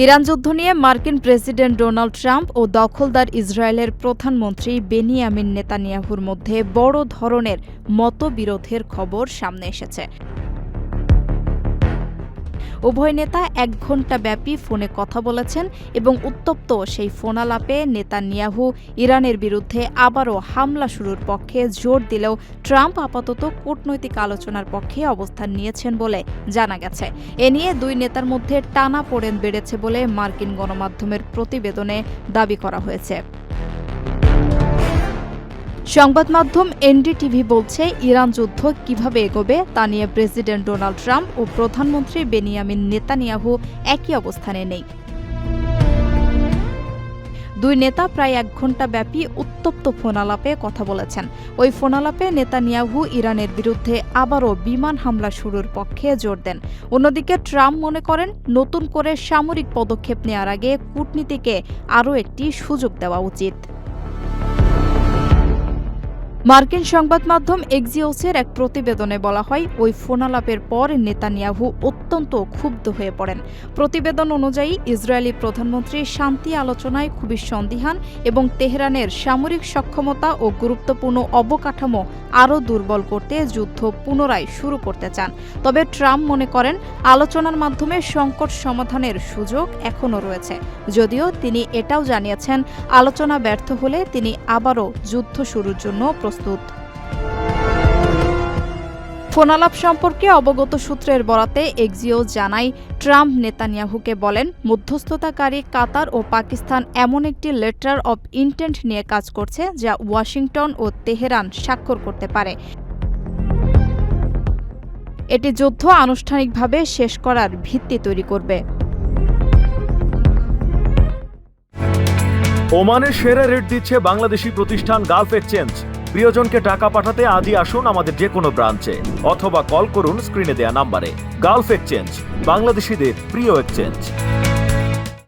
Iran যুদ্ধ নিয়ে মার্কিন প্রেসিডেন্ট ডোনাল্ড ট্রাম্প ও দখলদার ইসরায়েলের প্রধানমন্ত্রী বেনিয়ামিন নেতানিয়াহুর মধ্যে বড় ধরনের মতবিরোধের খবর সামনে এসেছে। উভয় নেতা ১ ঘণ্টা ব্যাপী ফোনে কথা বলেছেন এবং উত্তপ্ত সেই ফোনালাপে নেতানিয়াহু ইরানের বিরুদ্ধে আবারও হামলা শুরুর পক্ষে জোর দিলেও ট্রাম্প আপাতত কূটনৈতিক আলোচনার পক্ষে অবস্থান নিয়েছেন বলে জানা গেছে। এ নিয়ে দুই নেতার মধ্যে টানাপোড়েন বেড়েছে বলে মার্কিন গণমাধ্যমের প্রতিবেদনে দাবি করা হয়েছে। সংবাদ মাধ্যম এনডিটিভি বলছে, ইরান যুদ্ধ কিভাবে এগোবে তা নিয়ে প্রেসিডেন্ট ডোনাল্ড ট্রাম্প ও প্রধানমন্ত্রী বেনিয়ামিন নেতানিয়াহু একই অবস্থানে নেই। দুই নেতা প্রায় ১ ঘণ্টা ব্যাপী উত্তপ্ত ফোনালাপে কথা বলেছেন। ওই ফোনালাপে নেতানিয়াহু ইরানের বিরুদ্ধে আবারও বিমান হামলা শুরুর পক্ষে জোর দেন। অন্যদিকে ট্রাম্প মনে করেন, নতুন করে সামরিক পদক্ষেপ নেওয়ার আগে কূটনীতিকে আরও একটি সুযোগ দেওয়া উচিত। মার্কিন সংবাদ মাধ্যম এক্সিওসের এক প্রতিবেদনে বলা হয়, ওই ফোনালাপের পর নেতানিয়াহু অত্যন্ত ক্ষুব্ধ হয়ে পড়েন। প্রতিবেদন অনুযায়ী ইসরায়েলি প্রধানমন্ত্রী শান্তি আলোচনায় খুবই সন্দিহান এবং তেহরানের সামরিক সক্ষমতা ও গুরুত্বপূর্ণ অবকাঠামো আরও দুর্বল করতে যুদ্ধ পুনরায় শুরু করতে চান। তবে ট্রাম্প মনে করেন, আলোচনার মাধ্যমে সংকট সমাধানের সুযোগ এখনও রয়েছে। যদিও তিনি এটাও জানিয়েছেন, আলোচনা ব্যর্থ হলে তিনি আবারও যুদ্ধ শুরুর জন্য প্রস্তুত। ফোনালাপ সম্পর্কে অবগত সূত্রের বরাতে এক্সিওস জানায়, ট্রাম্প নেতানিয়াহুকে বলেন, মধ্যস্থতাকারী কাতার ও পাকিস্তান এমন একটি লেটার অব ইন্টেন্ট নিয়ে কাজ করছে যা ওয়াশিংটন ও তেহরান স্বাক্ষর করতে পারে। এটি যুদ্ধ আনুষ্ঠানিকভাবে শেষ করার ভিত্তি তৈরি করবে। ওমানের সেরা রেট দিচ্ছে বাংলাদেশি প্রতিষ্ঠান গালফ এক্সচেঞ্জ। প্রিয়জনকে টাকা পাঠাতে আজই আসুন আমাদের যে কোনো ব্রাঞ্চে অথবা কল করুন স্ক্রিনে দেয়া নাম্বারে। গালফ এক্সচেঞ্জ, বাংলাদেশিদের প্রিয় এক্সচেঞ্জ।